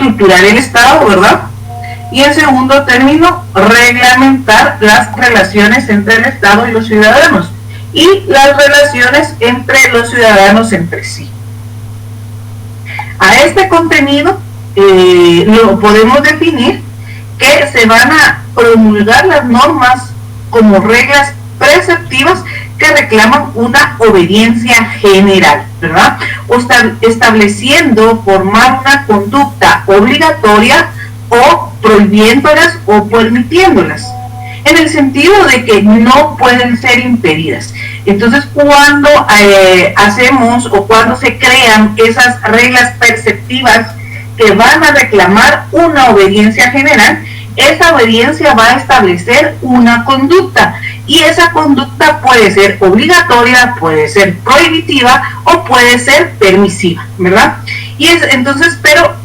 estructurar el Estado, ¿verdad? Y en segundo término, reglamentar las relaciones entre el Estado y los ciudadanos y las relaciones entre los ciudadanos entre sí. A este contenido lo podemos definir que se van a promulgar las normas como reglas preceptivas que reclaman una obediencia general, ¿verdad? O estableciendo formar una conducta obligatoria o prohibiéndolas o permitiéndolas, en el sentido de que no pueden ser impedidas. Entonces, cuando hacemos o cuando se crean esas reglas perceptivas que van a reclamar una obediencia general, esa obediencia va a establecer una conducta, y esa conducta puede ser obligatoria, puede ser prohibitiva o puede ser permisiva, ¿verdad? Y entonces, pero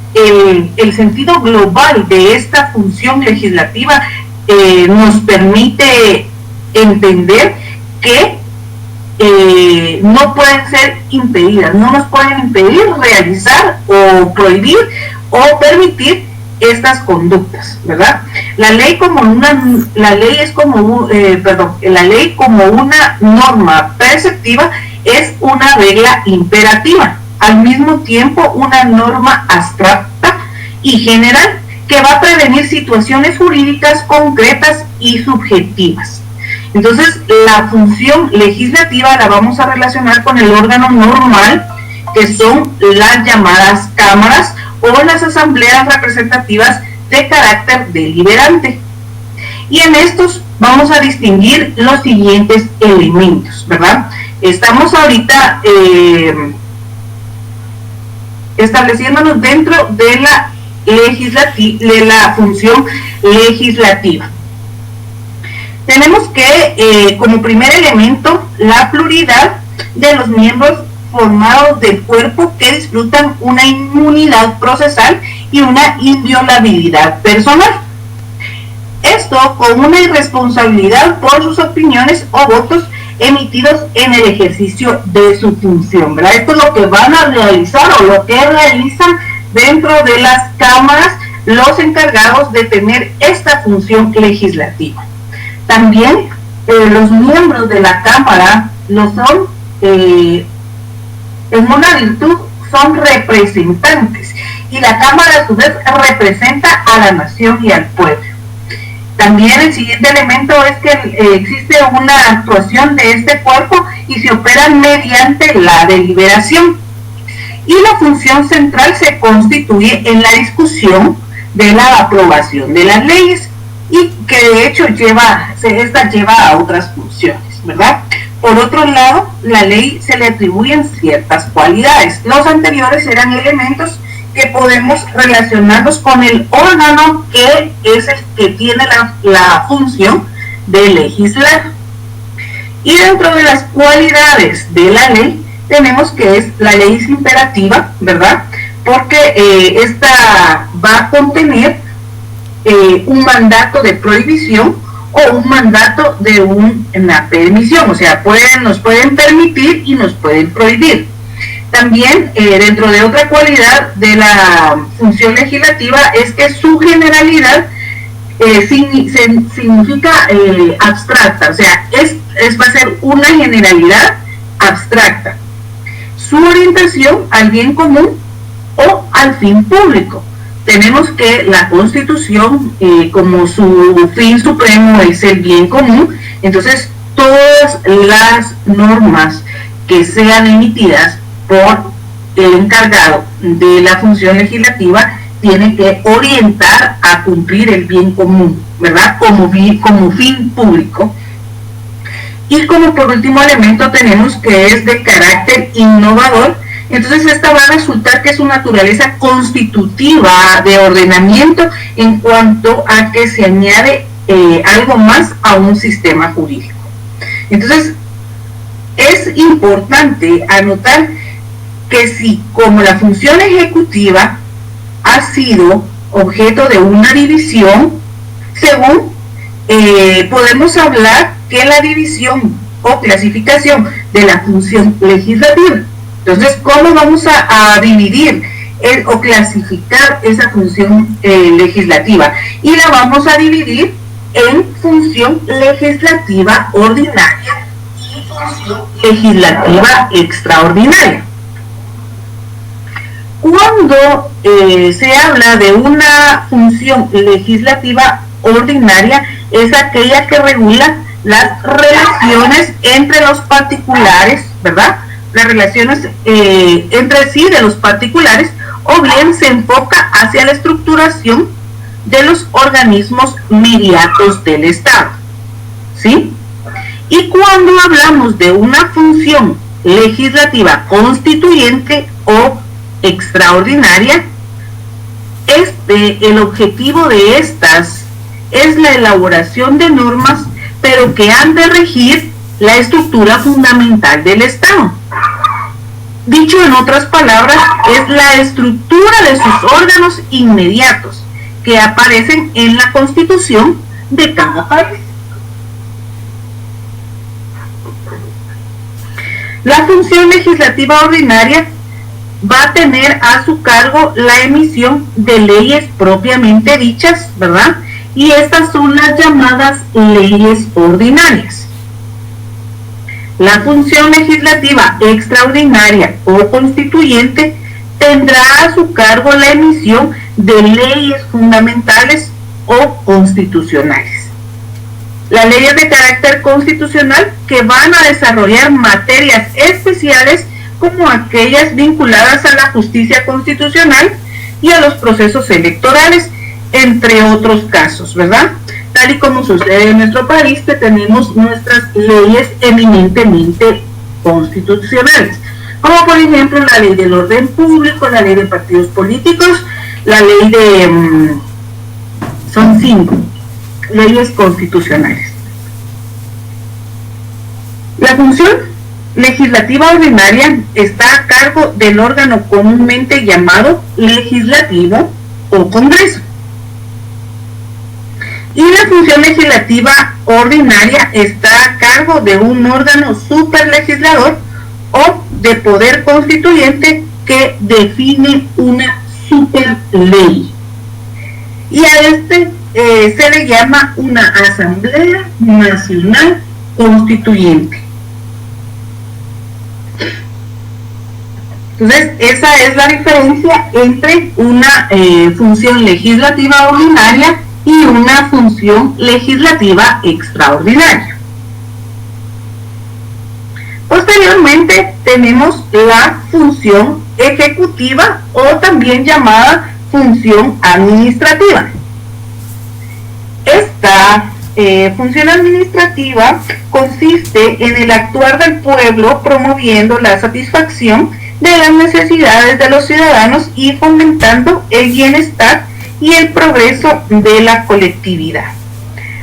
el sentido global de esta función legislativa nos permite entender que no pueden ser impedidas, no nos pueden impedir realizar o prohibir o permitir estas conductas, ¿verdad? La ley como una norma preceptiva es una regla imperativa, al mismo tiempo una norma abstracta y general que va a prevenir situaciones jurídicas concretas y subjetivas. Entonces, la función legislativa la vamos a relacionar con el órgano normal, que son las llamadas cámaras o las asambleas representativas de carácter deliberante. Y en estos vamos a distinguir los siguientes elementos, ¿verdad? Estamos ahorita estableciéndonos dentro de la función legislativa. Tenemos que, como primer elemento, la pluralidad de los miembros formados del cuerpo que disfrutan una inmunidad procesal y una inviolabilidad personal. Esto con una irresponsabilidad por sus opiniones o votos emitidos en el ejercicio de su función, ¿verdad? Esto es lo que van a realizar o lo que realizan dentro de las cámaras los encargados de tener esta función legislativa. También los miembros de la cámara lo son, en una virtud, son representantes, y la cámara a su vez representa a la nación y al pueblo. También el siguiente elemento es que existe una actuación de este cuerpo y se opera mediante la deliberación. Y la función central se constituye en la discusión de la aprobación de las leyes, y que de hecho esta lleva a otras funciones, ¿verdad? Por otro lado, la ley se le atribuyen ciertas cualidades. Los anteriores eran elementos que podemos relacionarnos con el órgano que es el que tiene la función de legislar. Y dentro de las cualidades de la ley tenemos que la ley es imperativa, ¿verdad? Porque esta va a contener un mandato de prohibición o un mandato de una permisión, o sea, nos pueden permitir y nos pueden prohibir. También, dentro de otra cualidad de la función legislativa, es que su generalidad significa abstracta, o sea, va a ser una generalidad abstracta. Su orientación al bien común o al fin público. Tenemos que la Constitución, como su fin supremo es el bien común, entonces todas las normas que sean emitidas por el encargado de la función legislativa tienen que orientar a cumplir el bien común, ¿verdad? Como fin público. Y como por último elemento tenemos que es de carácter innovador. Entonces esta va a resultar que es una naturaleza constitutiva de ordenamiento en cuanto a que se añade algo más a un sistema jurídico. Entonces es importante anotar que si como la función ejecutiva ha sido objeto de una división, según podemos hablar que la división o clasificación de la función legislativa. Entonces, ¿cómo vamos a dividir o clasificar esa función legislativa, y la vamos a dividir en función legislativa ordinaria y función legislativa extraordinaria. Cuando se habla de una función legislativa ordinaria, es aquella que regula las relaciones entre los particulares, ¿verdad? Las relaciones entre sí de los particulares, o bien se enfoca hacia la estructuración de los organismos mediatos del Estado, ¿sí? Y cuando hablamos de una función legislativa constituyente o extraordinaria, el objetivo de estas es la elaboración de normas, pero que han de regir la estructura fundamental del Estado. Dicho en otras palabras, es la estructura de sus órganos inmediatos que aparecen en la Constitución de cada país. La función legislativa ordinaria va a tener a su cargo la emisión de leyes propiamente dichas, ¿verdad? Y estas son las llamadas leyes ordinarias. La función legislativa extraordinaria o constituyente tendrá a su cargo la emisión de leyes fundamentales o constitucionales. Las leyes de carácter constitucional que van a desarrollar materias especiales como aquellas vinculadas a la justicia constitucional y a los procesos electorales, entre otros casos, ¿verdad? Tal y como sucede en nuestro país, que tenemos nuestras leyes eminentemente constitucionales, como por ejemplo la ley del orden público, la ley de partidos políticos, la ley de... son 5 leyes constitucionales. La función legislativa ordinaria está a cargo del órgano comúnmente llamado legislativo o Congreso. Y la función legislativa ordinaria está a cargo de un órgano superlegislador o de poder constituyente que define una superley. Y a este se le llama una Asamblea Nacional Constituyente. Entonces, esa es la diferencia entre una función legislativa ordinaria y una función legislativa extraordinaria. Posteriormente tenemos la función ejecutiva, o también llamada función administrativa. Esta función administrativa consiste en el actuar del pueblo promoviendo la satisfacción de las necesidades de los ciudadanos y fomentando el bienestar y el progreso de la colectividad.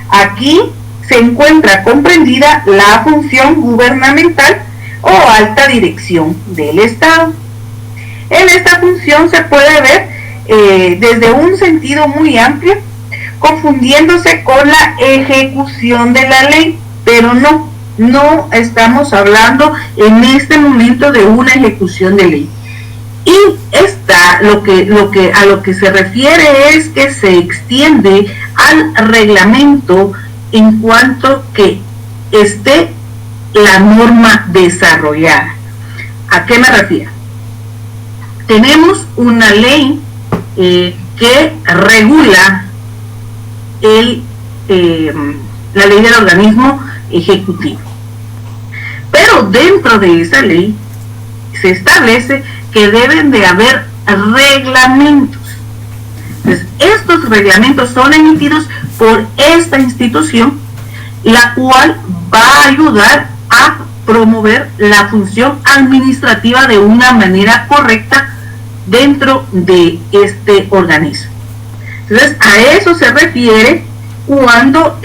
Aquí se encuentra comprendida la función gubernamental o alta dirección del Estado. En esta función se puede ver desde un sentido muy amplio, confundiéndose con la ejecución de la ley, pero no estamos hablando en este momento de una ejecución de ley. Y esta, a lo que se refiere es que se extiende al reglamento en cuanto que esté la norma desarrollada. ¿A qué me refiero? Tenemos una ley que regula la ley del organismo ejecutivo. Pero dentro de esa ley se establece que deben de haber reglamentos. Entonces, estos reglamentos son emitidos por esta institución, la cual va a ayudar a promover la función administrativa de una manera correcta dentro de este organismo. Entonces, a eso se refiere cuando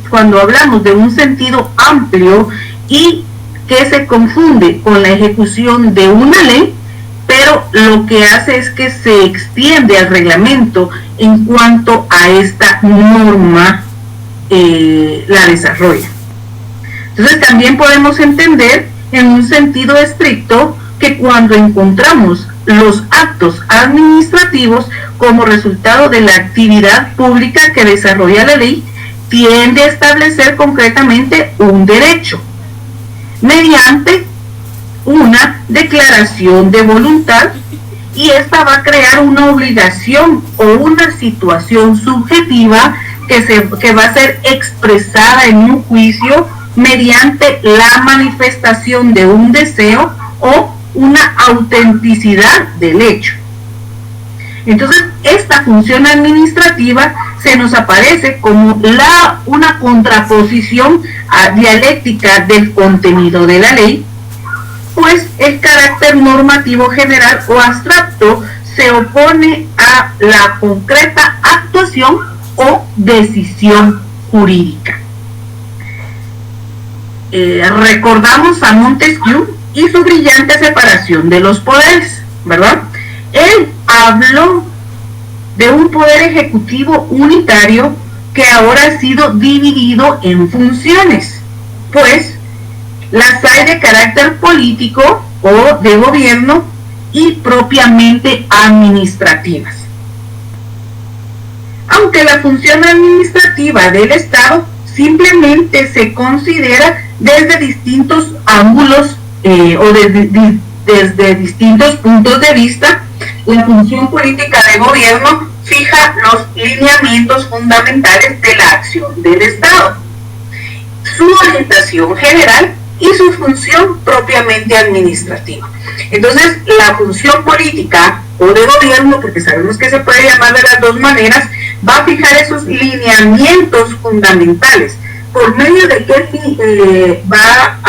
cuando hablamos de un sentido amplio y que se confunde con la ejecución de una ley, pero lo que hace es que se extiende al reglamento en cuanto a esta norma la desarrolla. Entonces también podemos entender en un sentido estricto que cuando encontramos los actos administrativos como resultado de la actividad pública que desarrolla la ley tiende a establecer concretamente un derecho mediante una declaración de voluntad, y esta va a crear una obligación o una situación subjetiva que va a ser expresada en un juicio mediante la manifestación de un deseo o una autenticidad del hecho. Entonces, esta función administrativa se nos aparece como una contraposición dialéctica del contenido de la ley, pues el carácter normativo general o abstracto se opone a la concreta actuación o decisión jurídica. Recordamos a Montesquieu y su brillante separación de los poderes, ¿verdad? Él habló de un poder ejecutivo unitario que ahora ha sido dividido en funciones, pues las hay de carácter político o de gobierno y propiamente administrativas. Aunque la función administrativa del Estado simplemente se considera desde distintos ángulos o desde distintos puntos de vista, la función política de gobierno fija los lineamientos fundamentales de la acción del Estado, su orientación general y su función propiamente administrativa. Entonces, la función política o de gobierno, porque sabemos que se puede llamar de las dos maneras, va a fijar esos lineamientos fundamentales. ¿Por medio de qué va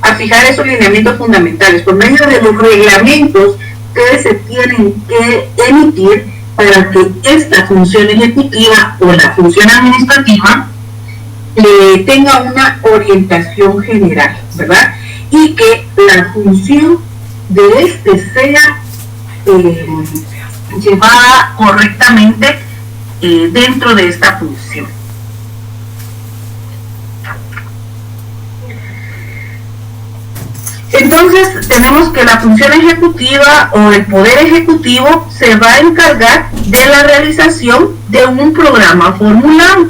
a fijar esos lineamientos fundamentales? Por medio de los reglamentos que se tienen que emitir para que esta función ejecutiva o la función administrativa tenga una orientación general, ¿verdad? Y que la función de sea llevada correctamente dentro de esta función. Entonces tenemos que la función ejecutiva o el poder ejecutivo se va a encargar de la realización de un programa formulado.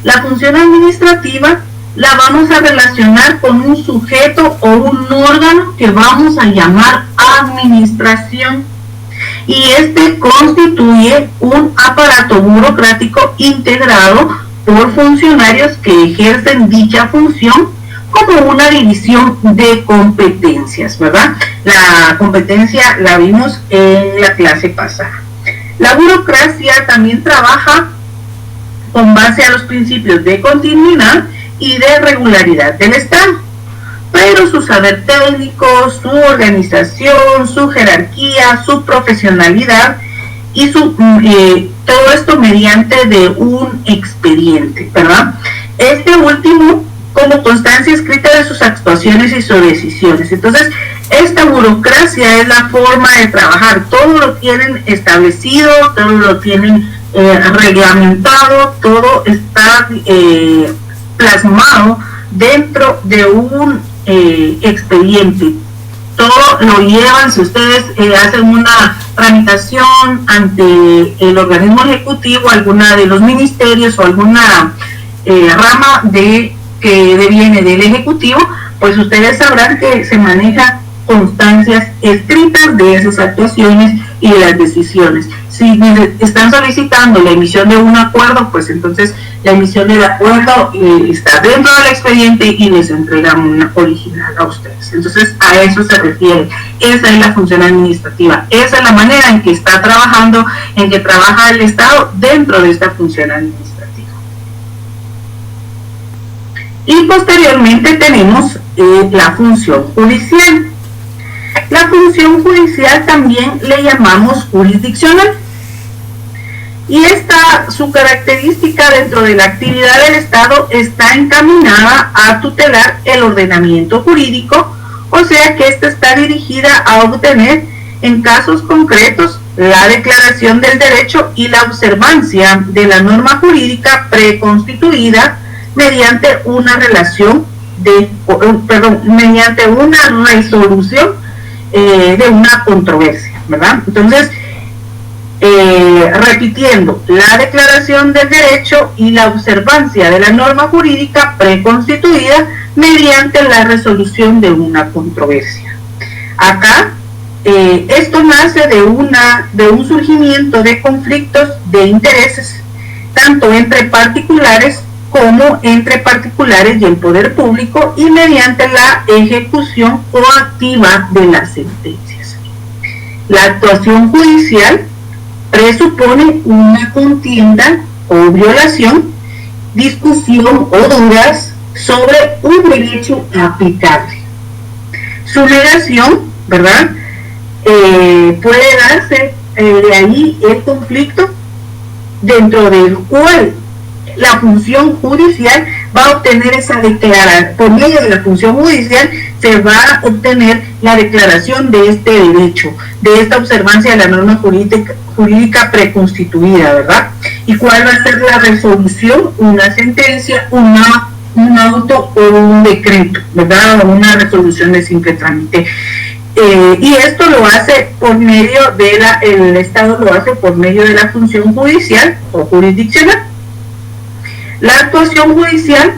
La función administrativa la vamos a relacionar con un sujeto o un órgano que vamos a llamar administración, y este constituye un aparato burocrático integrado por funcionarios que ejercen dicha función como una división de competencias, ¿verdad? La competencia la vimos en la clase pasada. La burocracia también trabaja con base a los principios de continuidad y de regularidad del Estado, pero su saber técnico, su organización, su jerarquía, su profesionalidad y todo esto mediante de un expediente, ¿verdad? Este último como constancia escrita de sus actuaciones y sus decisiones. Entonces, esta burocracia es la forma de trabajar, todo lo tienen establecido, todo lo tienen reglamentado, todo está plasmado dentro de un expediente. Todo lo llevan, si ustedes hacen una tramitación ante el organismo ejecutivo, alguna de los ministerios o alguna rama que deviene del ejecutivo, pues ustedes sabrán que se maneja constancias escritas de esas actuaciones y de las decisiones. Si están solicitando la emisión de un acuerdo, pues entonces la emisión del acuerdo está dentro del expediente y les entregan una original a ustedes. Entonces a eso se refiere. Esa es la función administrativa. Esa es la manera en que está trabajando, en que trabaja el Estado dentro de esta función administrativa. Y posteriormente tenemos la función judicial. La función judicial también le llamamos jurisdiccional. Y su característica dentro de la actividad del Estado está encaminada a tutelar el ordenamiento jurídico, o sea que esta está dirigida a obtener en casos concretos la declaración del derecho y la observancia de la norma jurídica preconstituida mediante una resolución de una controversia, ¿verdad? Entonces, repitiendo, la declaración del derecho y la observancia de la norma jurídica preconstituida mediante la resolución de una controversia. Acá, esto nace de un surgimiento de conflictos de intereses, tanto entre particulares como entre particulares y el poder público, y mediante la ejecución coactiva de las sentencias. La actuación judicial presupone una contienda o violación, discusión o dudas sobre un derecho aplicable. Su negación, ¿verdad? Puede darse de ahí el conflicto dentro del cual la función judicial va a obtener esa declaración. Por medio de la función judicial se va a obtener la declaración de este derecho, de esta observancia de la norma jurídica preconstituida, ¿verdad? ¿Y cuál va a ser la resolución? Una sentencia, un auto o un decreto, ¿verdad? O una resolución de simple trámite. Y esto lo hace por medio de el Estado lo hace por medio de la función judicial o jurisdiccional. La actuación judicial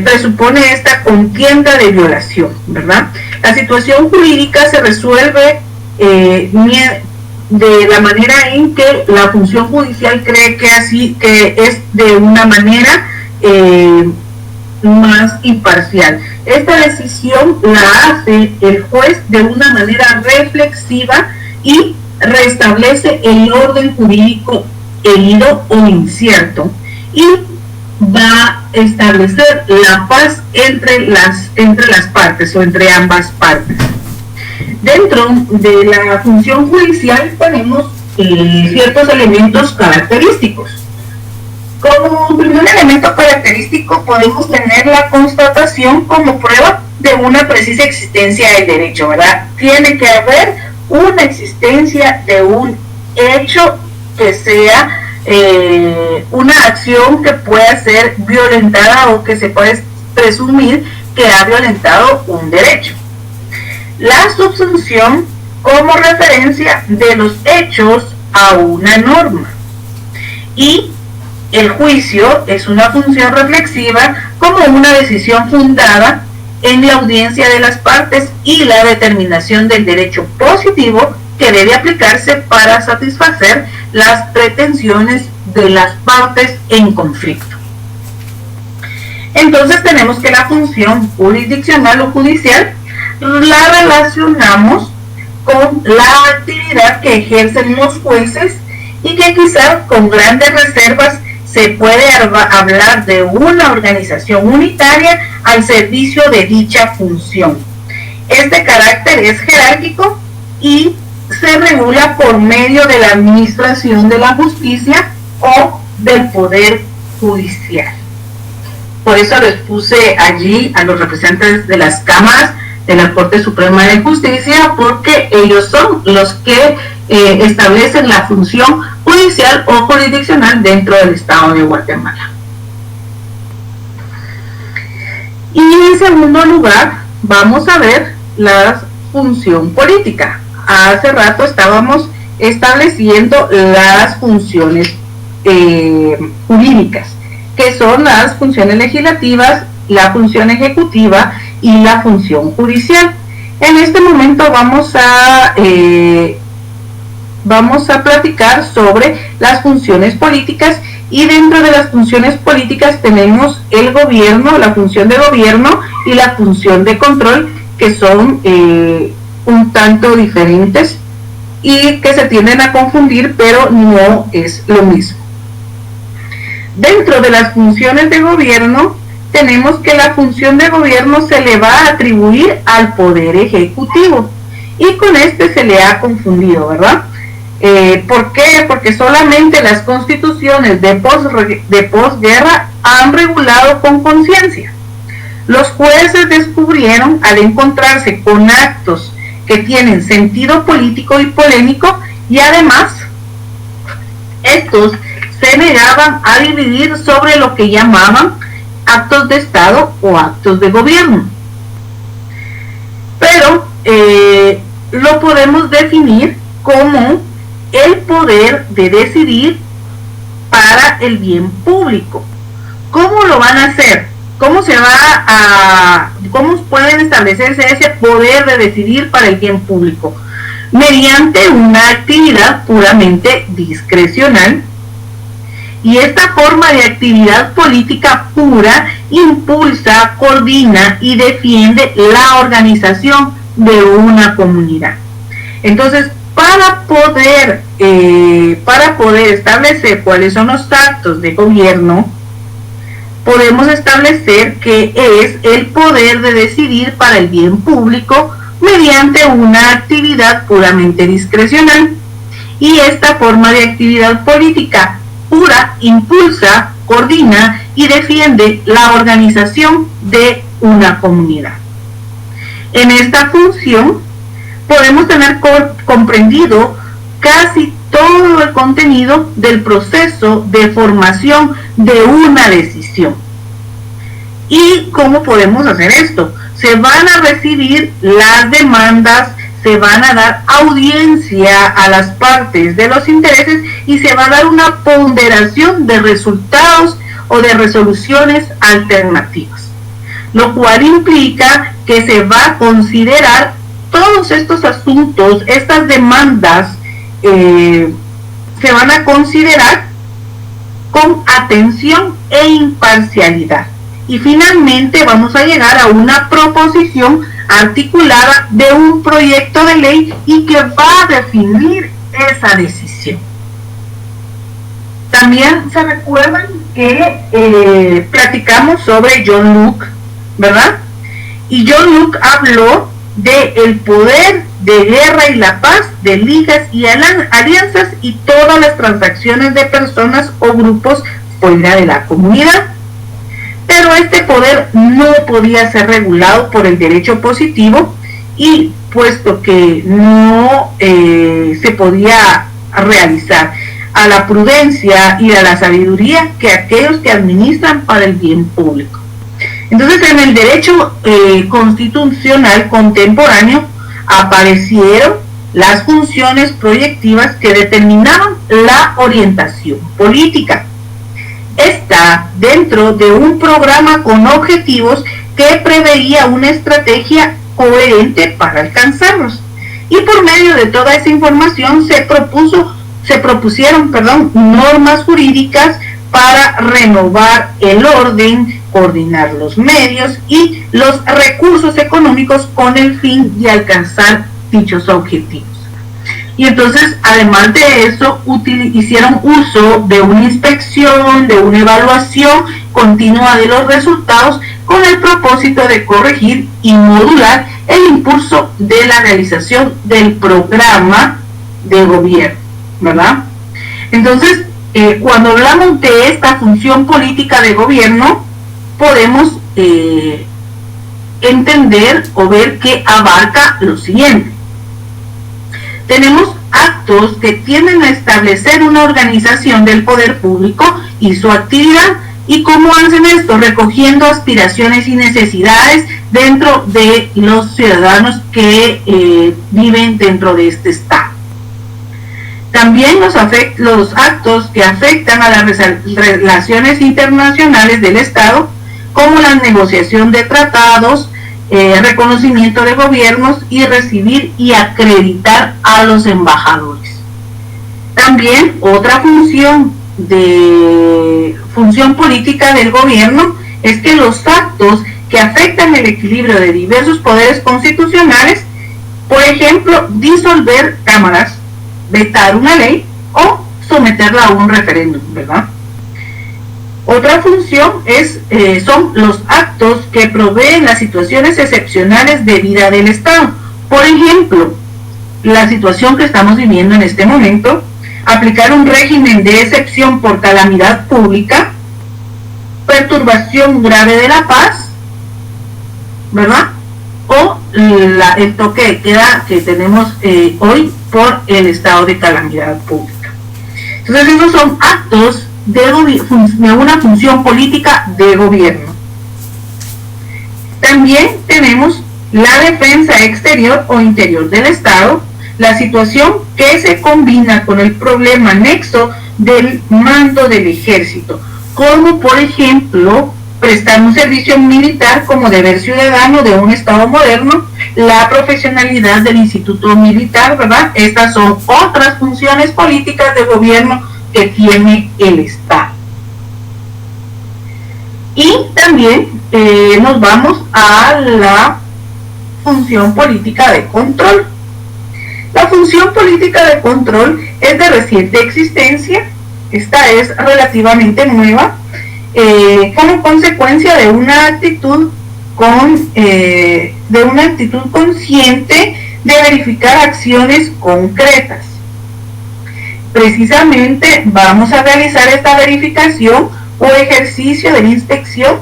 presupone esta contienda de violación, ¿verdad? La situación jurídica se resuelve de la manera en que la función judicial cree que es de una manera más imparcial. Esta decisión la hace el juez de una manera reflexiva y restablece el orden jurídico herido o incierto, y va a establecer la paz entre las partes o entre ambas partes. Dentro de la función judicial tenemos ciertos elementos característicos. Como primer elemento característico podemos tener la constatación como prueba de una precisa existencia del derecho, ¿verdad? Tiene que haber una existencia de un hecho que sea una acción que pueda ser violentada o que se puede presumir que ha violentado un derecho. La subsunción como referencia de los hechos a una norma, y el juicio es una función reflexiva como una decisión fundada en la audiencia de las partes y la determinación del derecho positivo que debe aplicarse para satisfacer las pretensiones de las partes en conflicto. Entonces tenemos que la función jurisdiccional o judicial la relacionamos con la actividad que ejercen los jueces, y que quizás con grandes reservas se puede hablar de una organización unitaria al servicio de dicha función. Este carácter es jerárquico y se regula por medio de la administración de la justicia o del poder judicial. Por eso les puse allí a los representantes de las cámaras de la Corte Suprema de Justicia, porque ellos son los que establecen la función judicial o jurisdiccional dentro del Estado de Guatemala. Y en segundo lugar, vamos a ver la función política. Hace rato estábamos estableciendo las funciones jurídicas, que son las funciones legislativas, la función ejecutiva y la función judicial. En este momento vamos a platicar sobre las funciones políticas, y dentro de las funciones políticas tenemos el gobierno, la función de gobierno y la función de control, que son un tanto diferentes y que se tienden a confundir, pero no es lo mismo. Dentro de las funciones de gobierno tenemos que la función de gobierno se le va a atribuir al Poder Ejecutivo, y con este se le ha confundido, ¿verdad? ¿Por qué? Porque solamente las constituciones de posguerra han regulado con conciencia. Los jueces descubrieron, al encontrarse con actos que tienen sentido político y polémico, y además estos se negaban a dividir sobre lo que llamaban actos de Estado o actos de gobierno. Pero lo podemos definir como el poder de decidir para el bien público. ¿Cómo lo van a hacer? ¿Cómo pueden establecerse ese poder de decidir para el bien público? Mediante una actividad puramente discrecional. Y esta forma de actividad política pura impulsa, coordina y defiende la organización de una comunidad. Entonces, para poder establecer cuáles son los actos de gobierno, podemos establecer que es el poder de decidir para el bien público mediante una actividad puramente discrecional. Y esta forma de actividad política pura impulsa, coordina y defiende la organización de una comunidad. En esta función podemos tener comprendido casi todo el contenido del proceso de formación de una decisión. ¿Y cómo podemos hacer esto? Se van a recibir las demandas, se van a dar audiencia a las partes de los intereses y se va a dar una ponderación de resultados o de resoluciones alternativas, lo cual implica que se va a considerar todos estos asuntos, estas demandas se van a considerar con atención e imparcialidad. Y finalmente vamos a llegar a una proposición articulada de un proyecto de ley y que va a definir esa decisión. También se recuerdan que platicamos sobre John Locke, ¿verdad? Y John Locke habló del poder de guerra y la paz, de ligas y alianzas y todas las transacciones de personas o grupos fuera de la comunidad. Pero este poder no podía ser regulado por el derecho positivo y puesto que no se podía realizar a la prudencia y a la sabiduría que aquellos que administran para el bien público. Entonces, en el derecho constitucional contemporáneo aparecieron las funciones proyectivas que determinaban la orientación política. Está dentro de un programa con objetivos que preveía una estrategia coherente para alcanzarlos. Y por medio de toda esa información se propusieron normas jurídicas para renovar el orden, coordinar los medios y los recursos económicos con el fin de alcanzar dichos objetivos. Y entonces, además de eso, hicieron uso de una inspección, de una evaluación continua de los resultados con el propósito de corregir y modular el impulso de la realización del programa de gobierno, ¿verdad? Entonces, cuando hablamos de esta función política de gobierno, podemos entender o ver que abarca lo siguiente. Tenemos actos que tienden a establecer una organización del poder público y su actividad. ¿Y cómo hacen esto? Recogiendo aspiraciones y necesidades dentro de los ciudadanos que viven dentro de este Estado. También los actos que afectan a las relaciones internacionales del Estado, como la negociación de tratados, reconocimiento de gobiernos y recibir y acreditar a los embajadores. También otra función política del gobierno es que los actos que afectan el equilibrio de diversos poderes constitucionales, por ejemplo, disolver cámaras, vetar una ley o someterla a un referéndum, ¿verdad? Otra función son los actos que proveen las situaciones excepcionales de vida del Estado. Por ejemplo, la situación que estamos viviendo en este momento, aplicar un régimen de excepción por calamidad pública, perturbación grave de la paz, ¿verdad? O el toque de queda que tenemos hoy por el estado de calamidad pública. Entonces, esos son actos de una función política de gobierno. También tenemos la defensa exterior o interior del Estado, Estado, la situación que se combina con el problema anexo del mando del ejército, como por ejemplo prestar un servicio militar como deber ciudadano de un Estado moderno, la profesionalidad del Instituto Militar, ¿verdad? Estas son otras funciones políticas de gobierno que tiene el Estado. Y también nos vamos a la función política de control. La función política de control es de reciente existencia, esta es relativamente nueva, como consecuencia de una actitud consciente de verificar acciones concretas. Precisamente vamos a realizar esta verificación o ejercicio de la inspección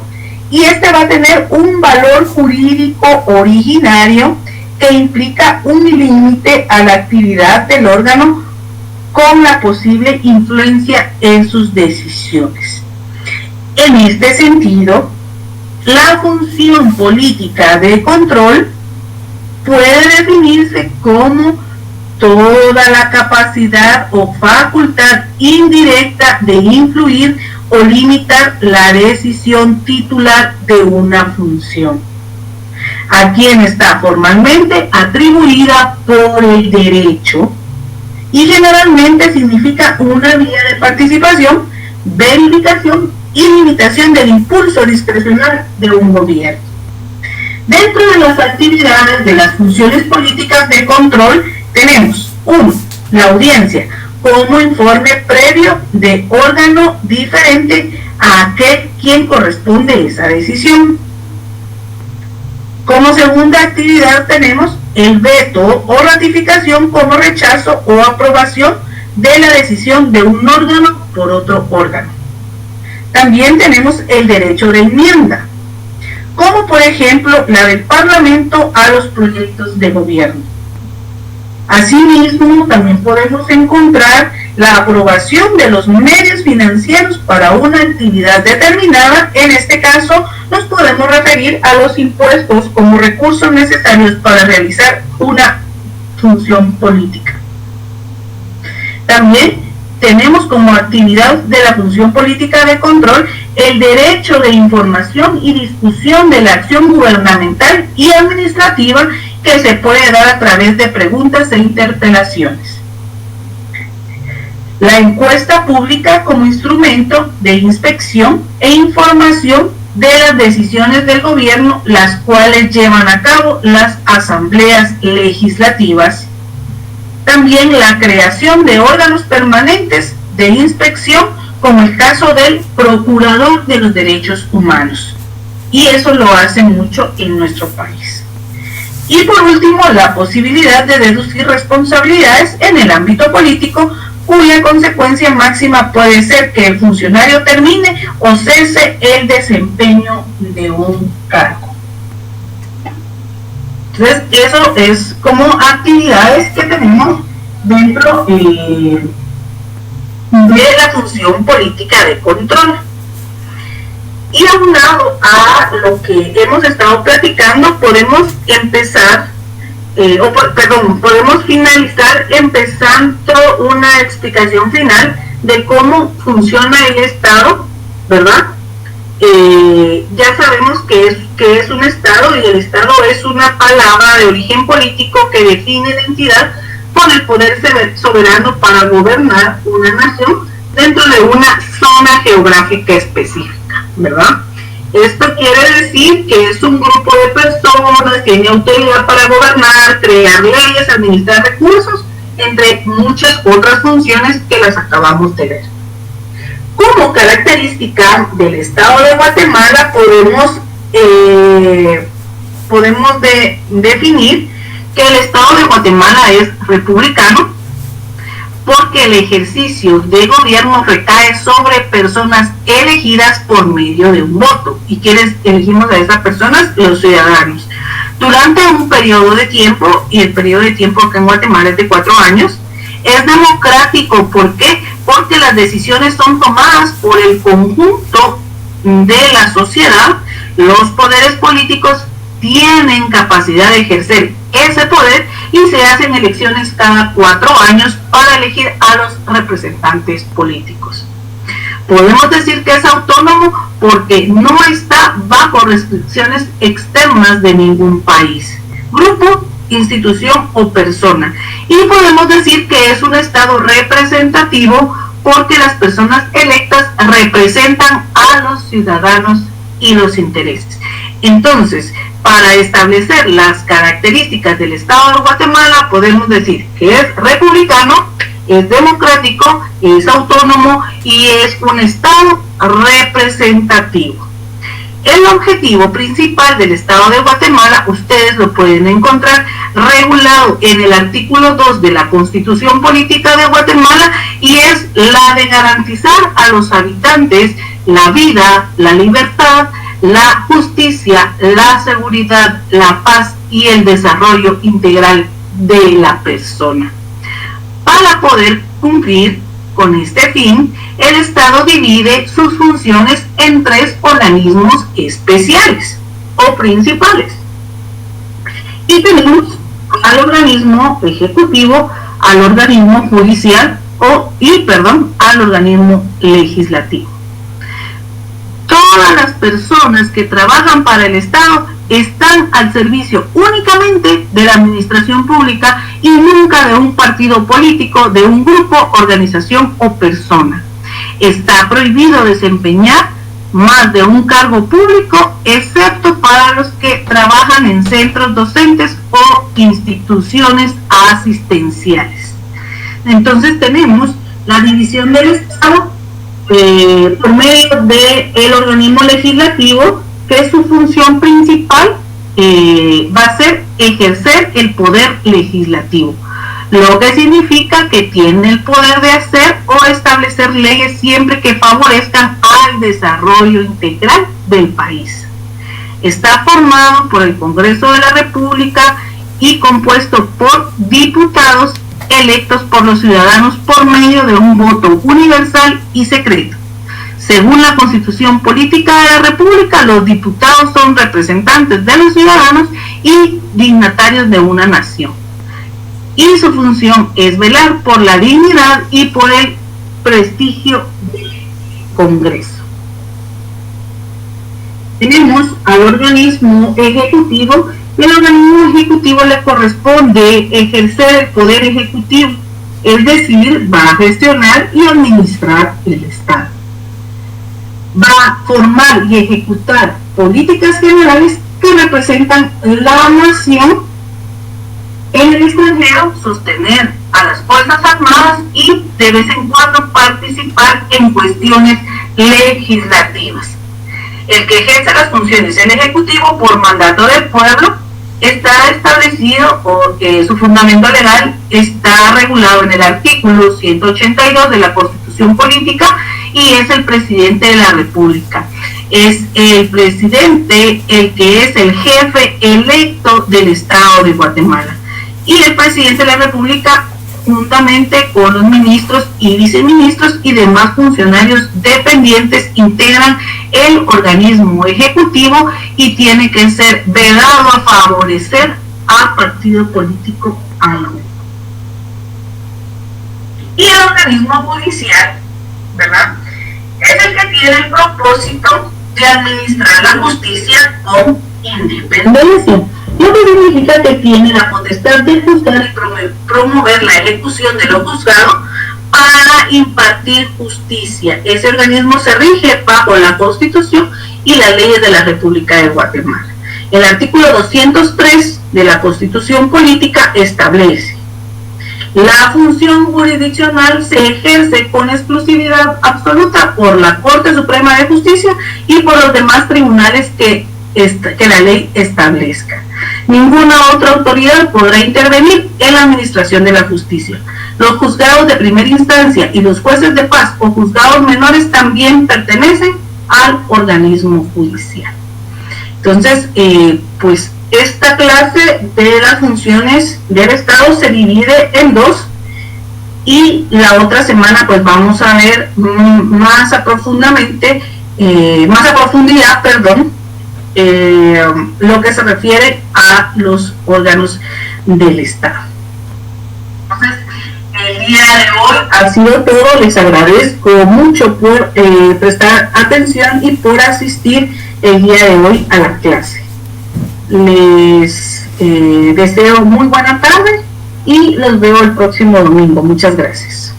y este va a tener un valor jurídico originario que implica un límite a la actividad del órgano con la posible influencia en sus decisiones. En este sentido, la función política de control puede definirse como toda la capacidad o facultad indirecta de influir o limitar la decisión titular de una función, a quien está formalmente atribuida por el derecho y generalmente significa una vía de participación, verificación y limitación del impulso discrecional de un gobierno. Dentro de las actividades de las funciones políticas de control tenemos 1. La audiencia como informe previo de órgano diferente a aquel quien corresponde esa decisión. Como segunda actividad tenemos el veto o ratificación como rechazo o aprobación de la decisión de un órgano por otro órgano. También tenemos el derecho de enmienda, como por ejemplo la del Parlamento a los proyectos de gobierno. Asimismo, también podemos encontrar la aprobación de los medios financieros para una actividad determinada. En este caso, nos podemos referir a los impuestos como recursos necesarios para realizar una función política. También tenemos como actividad de la función política de control el derecho de información y discusión de la acción gubernamental y administrativa que se puede dar a través de preguntas e interpelaciones. La encuesta pública como instrumento de inspección e información de las decisiones del gobierno, las cuales llevan a cabo las asambleas legislativas. También la creación de órganos permanentes de inspección, como el caso del Procurador de los Derechos Humanos. Y eso lo hace mucho en nuestro país. Y por último, la posibilidad de deducir responsabilidades en el ámbito político, cuya consecuencia máxima puede ser que el funcionario termine o cese el desempeño de un cargo. Entonces, eso es como actividades que tenemos dentro de la función política de control. Y aunado a lo que hemos estado platicando, podemos empezar, podemos finalizar empezando una explicación final de cómo funciona el Estado, ¿verdad? Ya sabemos que es un Estado, y el Estado es una palabra de origen político que define la entidad con el poder soberano para gobernar una nación dentro de una zona geográfica específica, ¿verdad? Esto quiere decir que es un grupo de personas que tiene autoridad para gobernar, crear leyes, administrar recursos, entre muchas otras funciones que las acabamos de ver. Como característica del Estado de Guatemala podemos definir que el Estado de Guatemala es republicano, porque el ejercicio de gobierno recae sobre personas elegidas por medio de un voto. ¿Y quiénes elegimos a esas personas? Los ciudadanos. Durante un periodo de tiempo, y el periodo de tiempo acá en Guatemala es de 4 años, es democrático. ¿Por qué? Porque las decisiones son tomadas por el conjunto de la sociedad. Los poderes políticos tienen capacidad de ejercer ese poder y se hacen elecciones cada 4 años para elegir a los representantes políticos. Podemos decir que es autónomo porque no está bajo restricciones externas de ningún país, grupo, institución o persona. Y podemos decir que es un Estado representativo porque las personas electas representan a los ciudadanos y los intereses. Entonces, para establecer las características del Estado de Guatemala, podemos decir que es republicano, es democrático, es autónomo y es un Estado representativo. El objetivo principal del Estado de Guatemala, ustedes lo pueden encontrar regulado en el artículo 2 de la Constitución Política de Guatemala, y es la de garantizar a los habitantes la vida, la libertad, la justicia, la seguridad, la paz y el desarrollo integral de la persona. Para poder cumplir con este fin, el Estado divide sus funciones en 3 organismos especiales o principales. Y tenemos al organismo ejecutivo, al organismo judicial al organismo legislativo. Todas las personas que trabajan para el Estado están al servicio únicamente de la administración pública y nunca de un partido político, de un grupo, organización o persona. Está prohibido desempeñar más de un cargo público, excepto para los que trabajan en centros docentes o instituciones asistenciales. Entonces tenemos la división del Estado por medio del organismo legislativo, que su función principal va a ser ejercer el poder legislativo, lo que significa que tiene el poder de hacer o establecer leyes siempre que favorezcan al desarrollo integral del país. Está formado por el Congreso de la República y compuesto por diputados electos por los ciudadanos por medio de un voto universal y secreto. Según la Constitución Política de la República, los diputados son representantes de los ciudadanos y dignatarios de una nación. Y su función es velar por la dignidad y por el prestigio del Congreso. Tenemos al organismo ejecutivo, y al organismo ejecutivo le corresponde ejercer el poder ejecutivo, es decir, va a gestionar y administrar el Estado. Va a formar y ejecutar políticas generales que representan la nación en el extranjero, sostener a las Fuerzas Armadas y de vez en cuando participar en cuestiones legislativas. El que ejerce las funciones del Ejecutivo por mandato del pueblo está establecido, o su fundamento legal está regulado en el artículo 182 de la Constitución Política, y es el presidente de la República. Es el presidente el que es el jefe electo del Estado de Guatemala. Y el presidente de la República, juntamente con los ministros y viceministros y demás funcionarios dependientes, integran el organismo ejecutivo y tiene que ser vedado a favorecer al partido político alguno. Y el organismo judicial, ¿verdad?, es el que tiene el propósito de administrar la justicia con independencia, lo que significa que tiene la potestad de juzgar y promover la ejecución de lo juzgado para impartir justicia. Ese organismo se rige bajo la Constitución y las leyes de la República de Guatemala. El artículo 203 de la Constitución Política establece: la función jurisdiccional se ejerce con exclusividad absoluta por la Corte Suprema de Justicia y por los demás tribunales que la ley establezca. Ninguna otra autoridad podrá intervenir en la administración de la justicia. Los juzgados de primera instancia y los jueces de paz o juzgados menores también pertenecen al organismo judicial. Entonces, pues esta clase de las funciones del Estado se divide en dos, y la otra semana pues vamos a ver más a profundidad, lo que se refiere a los órganos del Estado. día de hoy ha sido todo. Les agradezco mucho por prestar atención y por asistir el día de hoy a la clase. Les deseo muy buena tarde y los veo el próximo domingo. Muchas gracias.